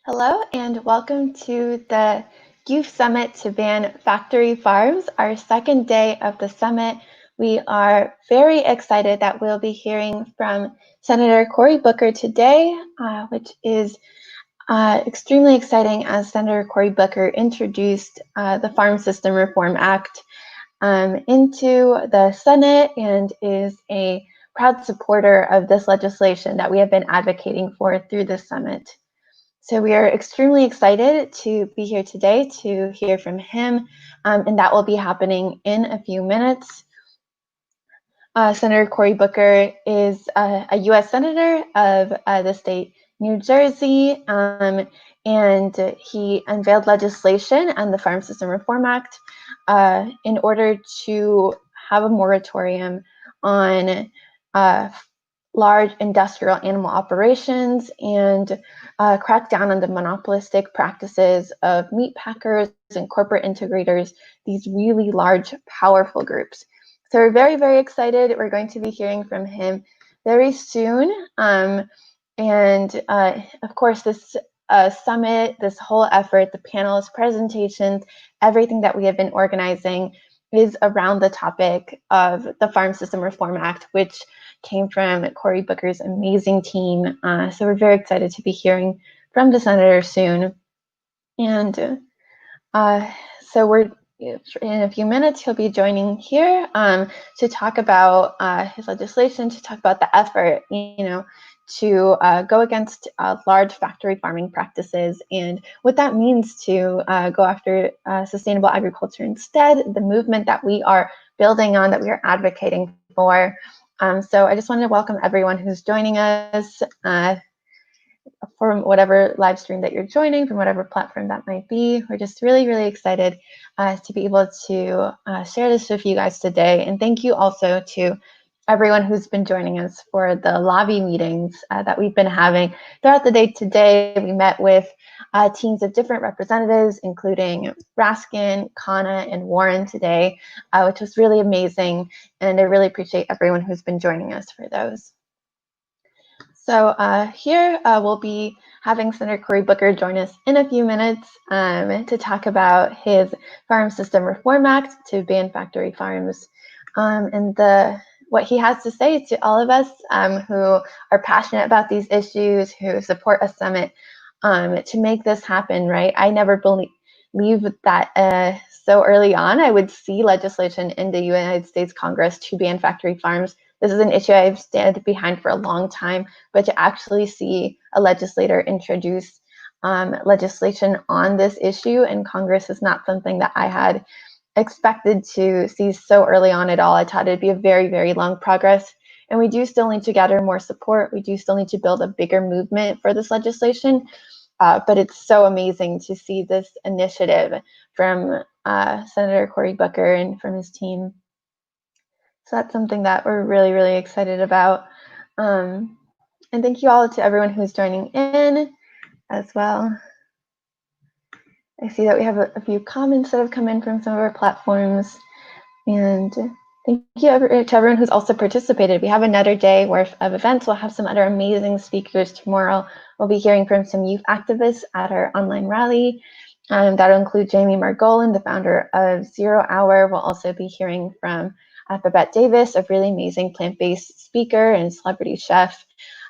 Hello and welcome to the Youth Summit to Ban Factory Farms, our second day of the summit. We are very excited that we'll be hearing from Senator Cory Booker today, which is extremely exciting as Senator Cory Booker introduced the Farm System Reform Act into the Senate and is a proud supporter of this legislation that we have been advocating for through the summit. So we are extremely excited to be here today to hear from him, and that will be happening in a few minutes. Senator Cory Booker is a U.S. Senator of the state New Jersey, and he unveiled legislation and the Farm System Reform Act in order to have a moratorium on large industrial animal operations and crack down on the monopolistic practices of meat packers and corporate integrators, these really large, powerful groups. So we're very, very excited. We're going to be hearing from him very soon. And of course, this summit, this whole effort, the panels, presentations, everything that we have been organizing is around the topic of the Farm System Reform Act, which came from Cory Booker's amazing team. So we're very excited to be hearing from the senator soon. And so we're in a few minutes, he'll be joining here to talk about his legislation, to talk about the effort, to go against large factory farming practices and what that means to go after sustainable agriculture instead, the movement that we are building on, that we are advocating for. So I just wanted to welcome everyone who's joining us from whatever live stream that you're joining, from whatever platform that might be. We're just really, really excited to be able to share this with you guys today. And thank you also to everyone who's been joining us for the lobby meetings that we've been having throughout the day today. We met with teams of different representatives, including Raskin, Kana, and Warren today, which was really amazing. And I really appreciate everyone who's been joining us for those. So here we'll be having Senator Cory Booker join us in a few minutes to talk about his Farm System Reform Act to ban factory farms and what he has to say to all of us who are passionate about these issues, who support a summit to make this happen, right? I never believed that so early on I would see legislation in the United States Congress to ban factory farms. This is an issue I've stood behind for a long time, but to actually see a legislator introduce legislation on this issue in Congress is not something that I had expected to see so early on at all. I thought it'd be a very, very long progress. And we do still need to gather more support. We do still need to build a bigger movement for this legislation. But it's so amazing to see this initiative from Senator Cory Booker and from his team. So that's something that we're really, really excited about. And thank you all to everyone who's joining in as well. I see that we have a few comments that have come in from some of our platforms. And thank you to everyone who's also participated. We have another day worth of events. We'll have some other amazing speakers tomorrow. We'll be hearing from some youth activists at our online rally. That'll include Jamie Margolin, the founder of 0 Hour. We'll also be hearing from Babette Davis, a really amazing plant-based speaker and celebrity chef.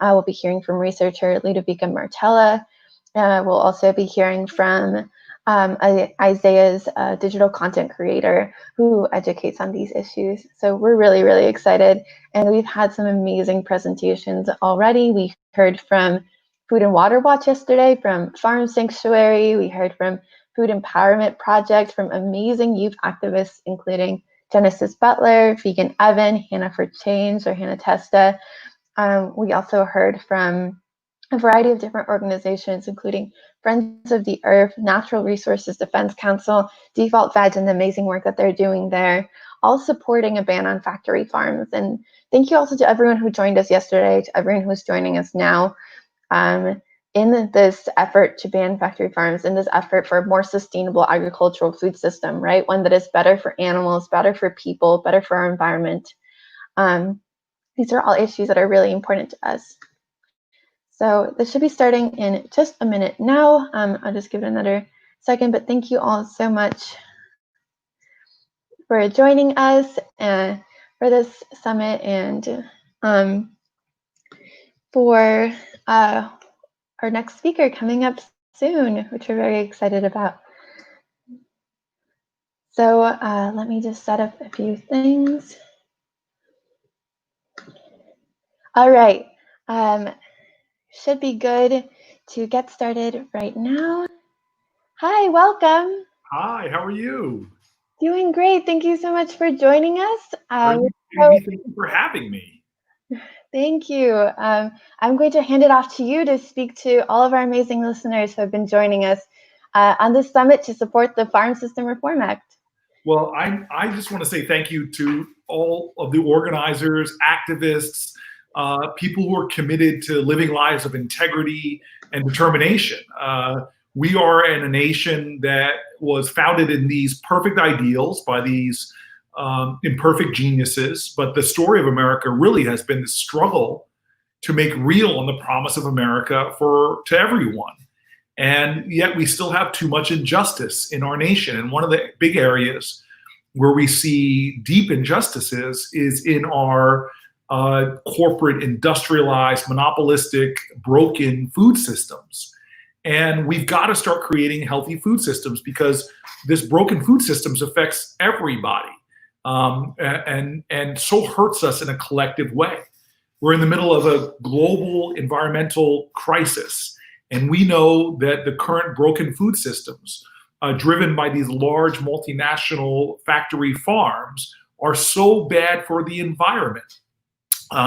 We'll be hearing from researcher Ludovica Martella. We'll also be hearing from Isaiah's digital content creator who educates on these issues. So we're really, really excited. And we've had some amazing presentations already. We heard from Food and Water Watch yesterday, from Farm Sanctuary. We heard from Food Empowerment Project, from amazing youth activists, including Genesis Butler, Vegan Evan, Hannah for Change, or Hannah Testa. We also heard from a variety of different organizations, including Friends of the Earth, Natural Resources Defense Council, Default Veg, and the amazing work that they're doing there, all supporting a ban on factory farms. And thank you also to everyone who joined us yesterday, to everyone who's joining us now in this effort to ban factory farms, in this effort for a more sustainable agricultural food system, right? One that is better for animals, better for people, better for our environment. These are all issues that are really important to us. So this should be starting in just a minute now. I'll just give it another second, but thank you all so much for joining us for this summit and for our next speaker coming up soon, which we're very excited about. So let me just set up a few things. All right, should be good to get started right now. Hi, welcome. Hi, how are you? Doing great. Thank you so much for joining us. Thank you for having me. Thank you. I'm going to hand it off to you to speak to all of our amazing listeners who have been joining us on this summit to support the Farm System Reform Act. Well, I just want to say thank you to all of the organizers, activists, people who are committed to living lives of integrity and determination. We are in a nation that was founded in these perfect ideals by these imperfect geniuses, but the story of America really has been the struggle to make real on the promise of America to everyone. And yet we still have too much injustice in our nation. And one of the big areas where we see deep injustices is in our corporate, industrialized, monopolistic, broken food systems. And we've got to start creating healthy food systems because this broken food systems affects everybody and so hurts us in a collective way. We're in the middle of a global environmental crisis. And we know that the current broken food systems, driven by these large multinational factory farms, are so bad for the environment.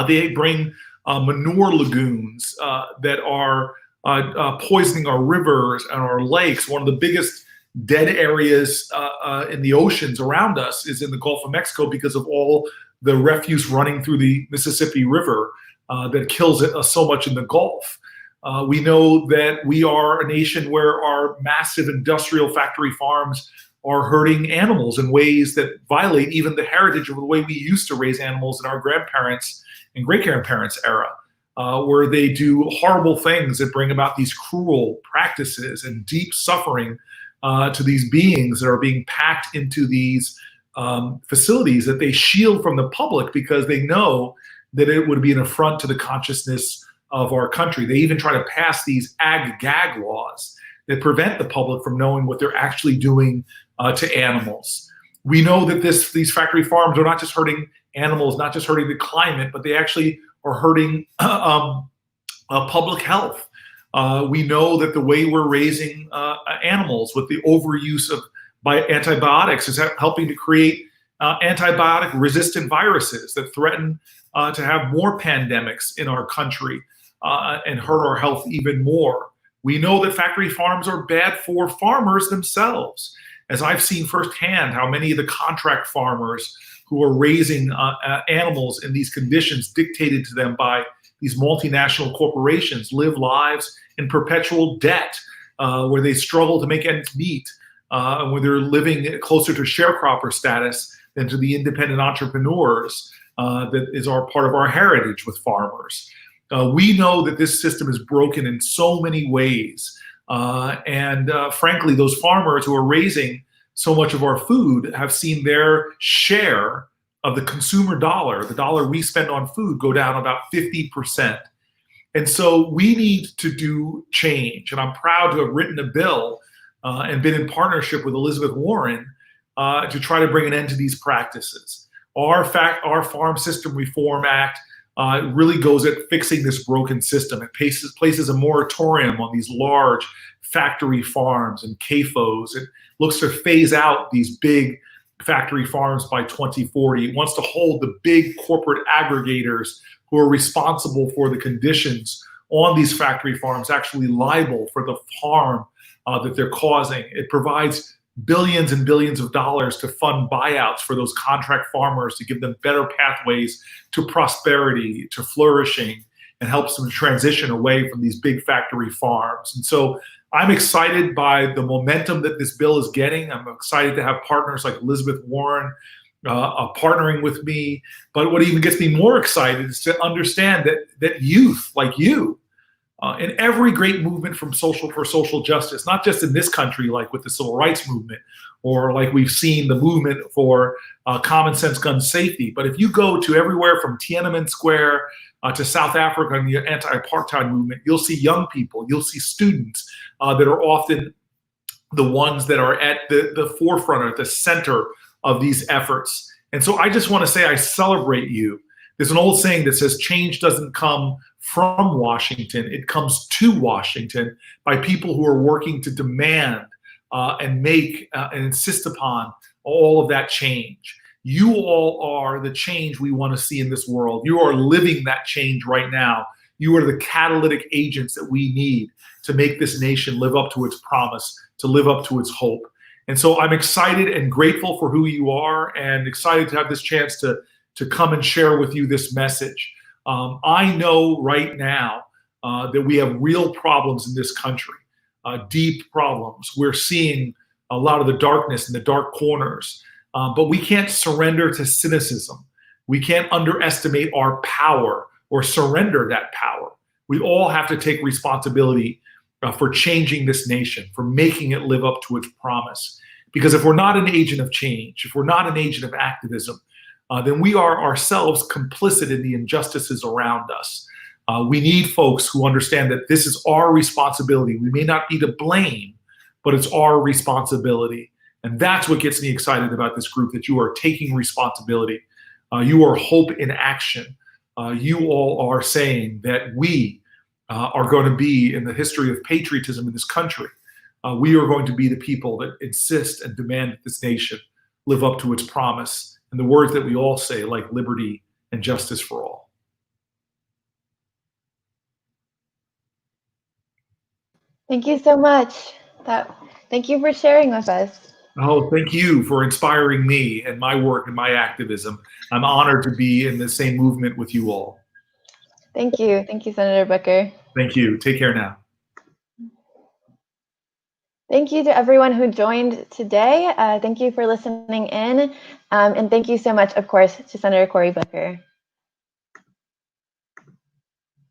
They bring manure lagoons that are poisoning our rivers and our lakes. One of the biggest dead areas in the oceans around us is in the Gulf of Mexico because of all the refuse running through the Mississippi River that kills so much in the Gulf. We know that we are a nation where our massive industrial factory farms are hurting animals in ways that violate even the heritage of the way we used to raise animals in our grandparents' and great-grandparents' era, where they do horrible things that bring about these cruel practices and deep suffering to these beings that are being packed into these facilities that they shield from the public because they know that it would be an affront to the consciousness of our country. They even try to pass these ag-gag laws that prevent the public from knowing what they're actually doing to animals. We know that these factory farms are not just hurting animals, not just hurting the climate, but they actually are hurting public health. We know that the way we're raising animals with the overuse of antibiotics is helping to create antibiotic-resistant viruses that threaten to have more pandemics in our country and hurt our health even more. We know that factory farms are bad for farmers themselves, as I've seen firsthand how many of the contract farmers who are raising animals in these conditions dictated to them by these multinational corporations live lives in perpetual debt, where they struggle to make ends meet, where they're living closer to sharecropper status than to the independent entrepreneurs that is part of our heritage with farmers. We know that this system is broken in so many ways. And frankly, those farmers who are raising so much of our food have seen their share of the consumer dollar, the dollar we spend on food, go down about 50%. And so we need to do change. And I'm proud to have written a bill and been in partnership with Elizabeth Warren to try to bring an end to these practices. Our Farm System Reform Act really goes at fixing this broken system. It places a moratorium on these large factory farms and CAFOs. It looks to phase out these big factory farms by 2040. It wants to hold the big corporate aggregators who are responsible for the conditions on these factory farms actually liable for the harm that they're causing. It provides billions and billions of dollars to fund buyouts for those contract farmers to give them better pathways to prosperity, to flourishing, and helps them transition away from these big factory farms. And so I'm excited by the momentum that this bill is getting. I'm excited to have partners like Elizabeth Warren partnering with me. But what even gets me more excited is to understand that youth like you In every great movement for social justice, not just in this country, like with the civil rights movement, or like we've seen the movement for common sense gun safety, but if you go to everywhere from Tiananmen Square to South Africa and the anti-apartheid movement, you'll see young people, you'll see students that are often the ones that are at the forefront or at the center of these efforts. And so I just want to say I celebrate you. There's an old saying that says change doesn't come from Washington, it comes to Washington by people who are working to demand and make and insist upon all of that change. You all are the change we want to see in this world. You are living that change right now. You are the catalytic agents that we need to make this nation live up to its promise, to live up to its hope. And so I'm excited and grateful for who you are, and excited to have this chance to come and share with you this message. I know right now that we have real problems in this country, deep problems. We're seeing a lot of the darkness in the dark corners, but we can't surrender to cynicism. We can't underestimate our power or surrender that power. We all have to take responsibility for changing this nation, for making it live up to its promise. Because if we're not an agent of change, if we're not an agent of activism, then we are ourselves complicit in the injustices around us. We need folks who understand that this is our responsibility. We may not be to blame, but it's our responsibility. And that's what gets me excited about this group, that you are taking responsibility. You are hope in action. You all are saying that we are going to be, in the history of patriotism in this country, we are going to be the people that insist and demand that this nation live up to its promise, and the words that we all say, like liberty and justice for all. Thank you so much. Thank you for sharing with us. Oh, thank you for inspiring me and my work and my activism. I'm honored to be in the same movement with you all. Thank you. Thank you, Senator Booker. Thank you. Take care now. Thank you to everyone who joined today. Thank you for listening in. And thank you so much, of course, to Senator Cory Booker.